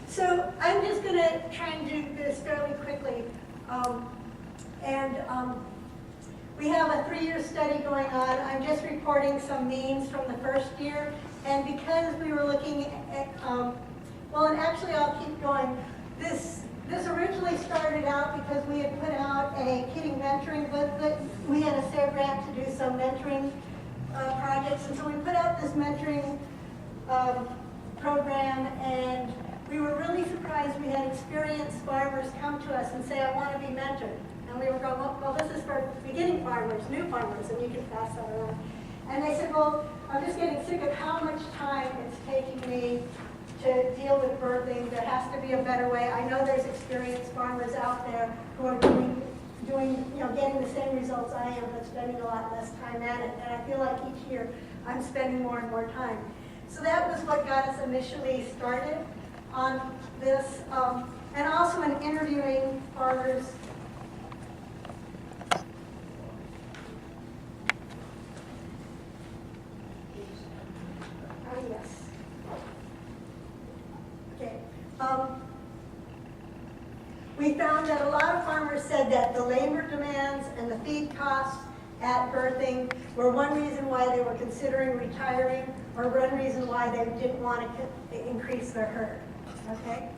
So I'm just going to try and do this fairly quickly. We have a 3-year study going on. I'm just reporting some means from the first year. And because we were looking at, well, and actually I'll keep going. This originally started out because we had put out a kidding mentoring booklet. We had a SARE grant to do some mentoring projects. And so we put out this mentoring program, and we were really surprised. We had experienced farmers come to us and say, I want to be mentored. And we were going, well, this is for beginning farmers, new farmers, and you can pass that around. And they said, well, I'm just getting sick of how much time it's taking me to deal with birthing. There has to be a better way. I know there's experienced farmers out there who are doing, getting the same results I am, but spending a lot less time at it. And I feel like each year I'm spending more and more time. So that was what got us initially started on this, and also in interviewing farmers. Yes. Okay. We found that a lot of farmers said that the labor demands and the feed costs at birthing were one reason why they were considering retiring, or one reason why they didn't want to increase their herd. Okay?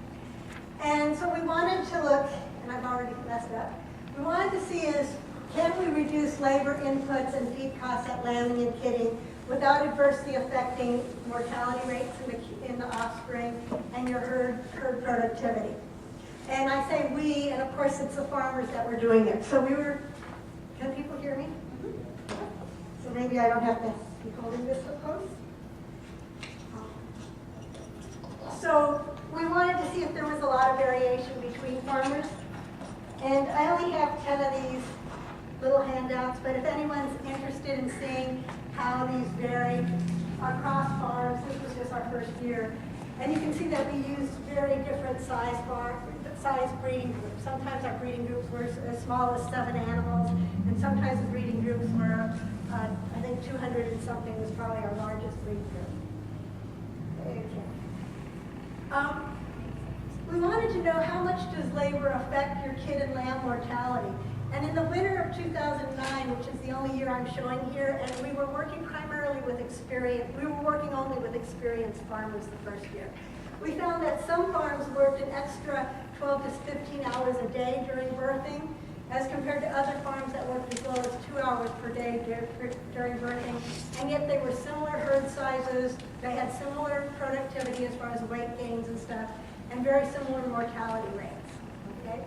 And so we wanted to look, and I've already messed up, we wanted to see is, can we reduce labor inputs and feed costs at lambing and kidding without adversely affecting mortality rates in the offspring and your herd productivity? And I say we, and of course it's the farmers that were doing it. So we were, can people hear me? So maybe I don't have to be holding this so close. So we wanted to see if there was a lot of variation between farmers. And I only have 10 of these little handouts, but if anyone's interested in seeing how these vary across farms, this was just our first year. And you can see that we used very different size breeding groups. Sometimes our breeding groups were as small as 7 animals, and sometimes the breeding groups were, I think 200 and something was probably our largest breeding group. Okay. We wanted to know how much does labor affect your kid and lamb mortality. And in the winter of 2009, which is the only year I'm showing here, and we were working primarily with only with experienced farmers the first year. We found that some farms worked an extra 12 to 15 hours a day during birthing, as compared to other farms that worked as low as 2 hours per day during birthing, and yet they were similar herd sizes, they had similar productivity as far as weight gains and stuff, and very similar mortality rates. Okay?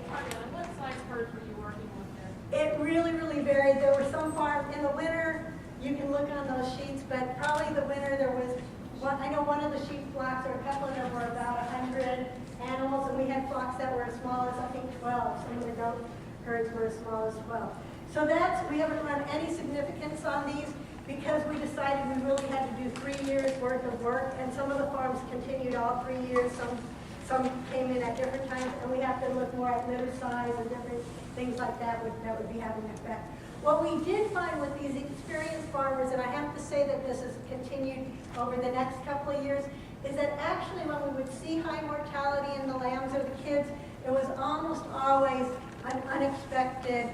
What size herds were you working with there? It really, really varied. There were some farms in the winter, you can look on those sheets, but probably the winter there was, I know one of the sheep flocks, or a couple of them were about 100 animals, and we had flocks that were as small as I think 12. Some of the goat herds were as small as 12. So we haven't run any significance on these because we decided we really had to do 3 years worth of work, and some of the farms continued all 3 years, some came in at different times, and we have to look more at litter size and different things like that would be having an effect. What we did find with these experienced farmers, and I have to say that this has continued over the next couple of years, is that actually when we would see high mortality in the lambs or the kids, it was almost always an unexpected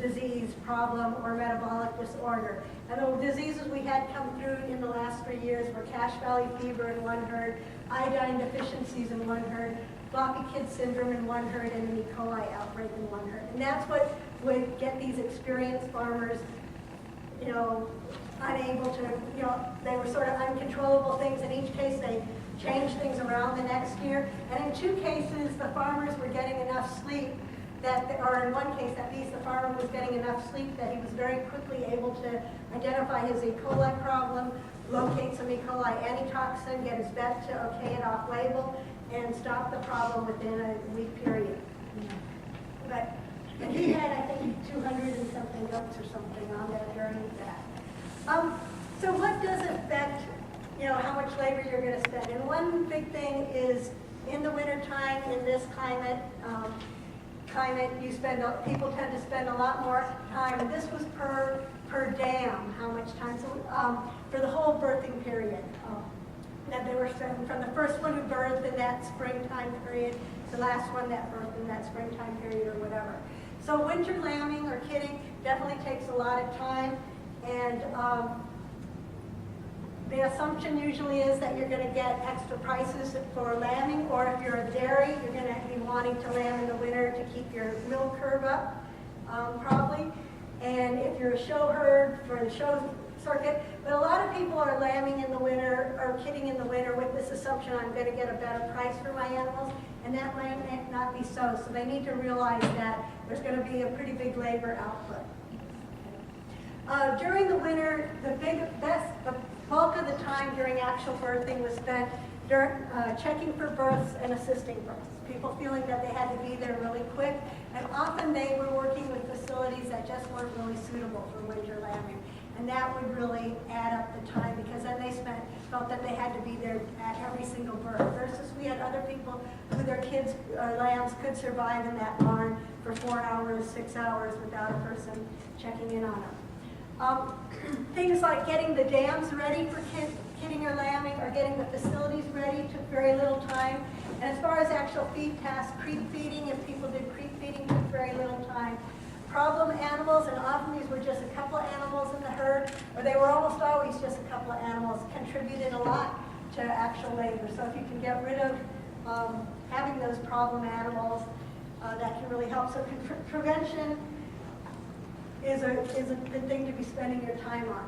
disease problem or metabolic disorder. And the diseases we had come through in the last 3 years were Cache Valley fever in one herd, iodine deficiencies in one herd, floppy kid syndrome in one herd, and an E. coli outbreak in one herd. And that's what would get these experienced farmers, unable to, they were sort of uncontrollable things. In each case, they changed things around the next year. And in 2 cases, the farmers were getting enough sleep or in one case at least, the farmer was getting enough sleep that he was very quickly able to identify his E. coli problem, locate some E. coli antitoxin, get his vet to okay it off label, and stop the problem within a week period. But he had, I think, 200 and something goats or something on there during that. So what does affect, how much labor you're going to spend? And one big thing is in the wintertime, in this climate, people tend to spend a lot more time, and this was per dam, how much time. So for the whole birthing period, that they were spending from the first one who birthed in that springtime period to the last one that birthed in that springtime period or whatever. So winter lambing or kidding definitely takes a lot of time, and the assumption usually is that you're going to get extra prices for lambing, or if you're a dairy, you're going to be wanting to lamb in the winter to keep your milk curve up, probably. And if you're a show herd for the show circuit, but a lot of people are lambing in the winter or kidding in the winter with this assumption I'm going to get a better price for my animals, and that might not be so. So they need to realize that there's going to be a pretty big labor output. During the winter, the bulk of the time during actual birthing was spent during, checking for births and assisting births. People feeling that they had to be there really quick, and often they were working with facilities that just weren't really suitable for winter lambing. And that would really add up the time, because then they felt that they had to be there at every single birth. Versus we had other people who their kids or lambs could survive in that barn for 4 hours, 6 hours without a person checking in on them. Things like getting the dams ready for kidding or lambing, or getting the facilities ready took very little time. And as far as actual feed tasks, creep feeding, if people did creep feeding, took very little time. Problem animals, and often these were just a couple of animals in the herd, or they were almost always just a couple of animals, contributed a lot to actual labor. So if you can get rid of having those problem animals, that can really help. So prevention is a good thing to be spending your time on.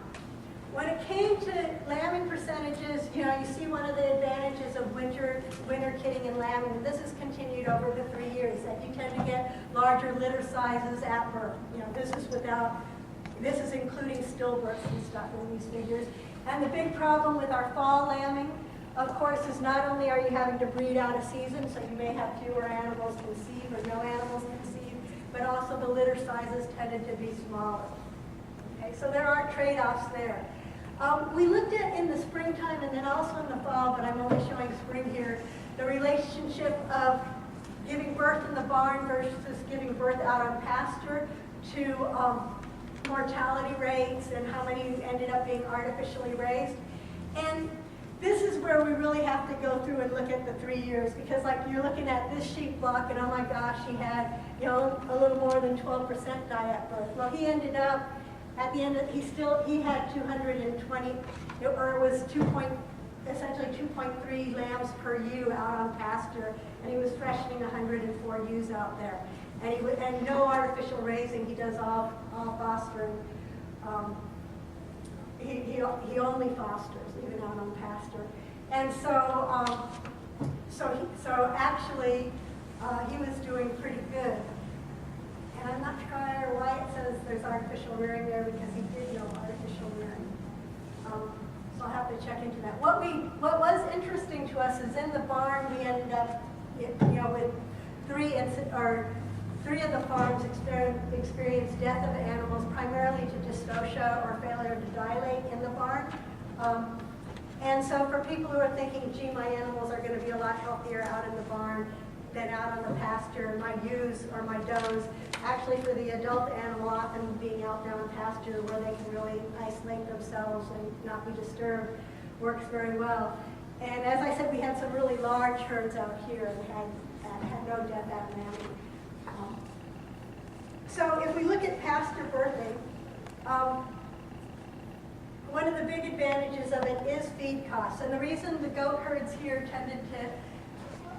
When it came to lambing percentages, you see one of the advantages of winter kidding and lambing, and this has continued over the 3 years, that you tend to get larger litter sizes at birth. This is including stillbirths and stuff in these figures. And the big problem with our fall lambing, of course, is not only are you having to breed out a season, so you may have fewer animals conceive or no animals conceive, but also the litter sizes tended to be smaller. Okay, so there are trade-offs there. We looked at in the springtime and then also in the fall, but I'm only showing spring here, the relationship of giving birth in the barn versus giving birth out on pasture to mortality rates and how many ended up being artificially raised. And this is where we really have to go through and look at the 3 years, because like you're looking at this sheep block and oh my gosh, he had a little more than 12% die at birth. Well, he ended up at the end of, he had 220, or it was essentially 2.3 lambs per ewe out on pasture, and he was freshening 104 ewes out there. And no artificial raising, he does all fostering. He only fosters, even out on pasture. And so actually, he was doing pretty good. And I'm not sure why it says there's artificial rearing there, because he did no artificial rearing. So I'll have to check into that. What was interesting to us is in the barn we ended up, with three of the farms experienced death of animals, primarily to dystocia or failure to dilate in the barn. And so for people who are thinking, gee, my animals are going to be a lot healthier out in the barn than out on the pasture, my ewes or my does, actually for the adult animal, often being out there on pasture where they can really isolate themselves and not be disturbed, works very well. And as I said, we had some really large herds out here and had no death out of animals. So if we look at pasture birthing, one of the big advantages of it is feed costs. And the reason the goat herds here tended to,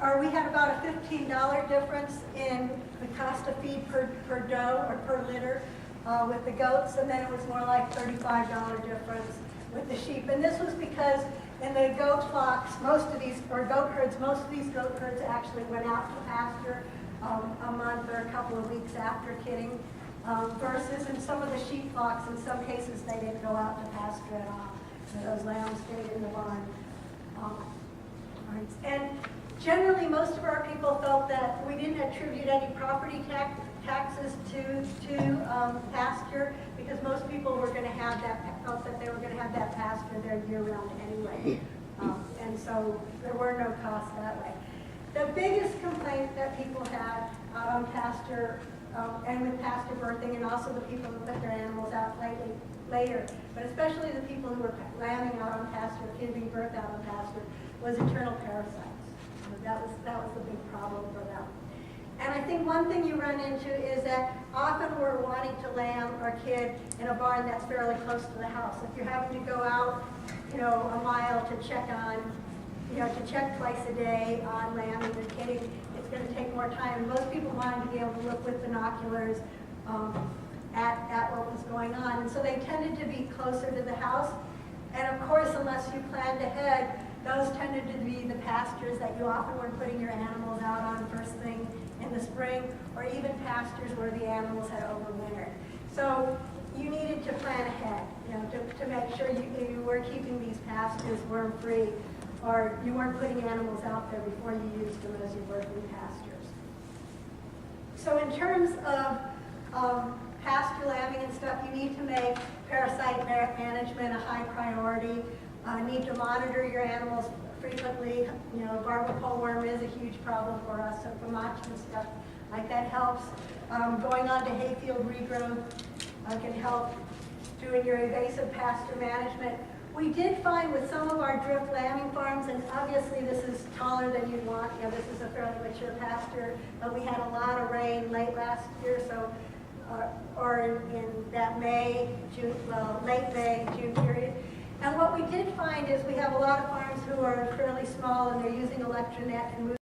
or we had about a $15 difference in the cost of feed per doe or per litter with the goats, and then it was more like $35 difference with the sheep. And this was because in the goat flocks, most of these goat herds actually went out to pasture a month or a couple of weeks after kidding, versus in some of the sheep flocks, in some cases they didn't go out to pasture at all. So those lambs stayed in the barn. And generally, most of our people felt that we didn't attribute any property taxes to pasture, because most people were going to have felt that they were going to have that pasture there year-round anyway. And so there were no costs that way. The biggest complaint that people had out on pasture, and with pasture birthing, and also the people who put their animals out lately, later, but especially the people who were lambing out on pasture, giving birth out on pasture, was internal parasites. That was the big problem for them. And I think one thing you run into is that often we're wanting to lamb our kid in a barn that's fairly close to the house. If you're having to go out, a mile to check on, to check twice a day on lambing and kidding, it's going to take more time. And most people wanted to be able to look with binoculars at what was going on. And so they tended to be closer to the house. And of course, unless you planned ahead, those tended to be the pastures that you often were putting your animals out on first thing in the spring, or even pastures where the animals had overwintered. So you needed to plan ahead, to make sure you were keeping these pastures worm-free, or you weren't putting animals out there before you used them as your working pastures. So in terms of pasture lambing and stuff, you need to make parasite management a high priority. Need to monitor your animals frequently. Barber pole worm is a huge problem for us, so Fumach and stuff like that helps. Going on to hayfield regrowth can help. Doing your invasive pasture management. We did find with some of our drift lambing farms, and obviously this is taller than you'd want, this is a fairly mature pasture, but we had a lot of rain late last year, so or in that late May, June period. And what we did find is we have a lot of farms who are fairly small and they're using electronet and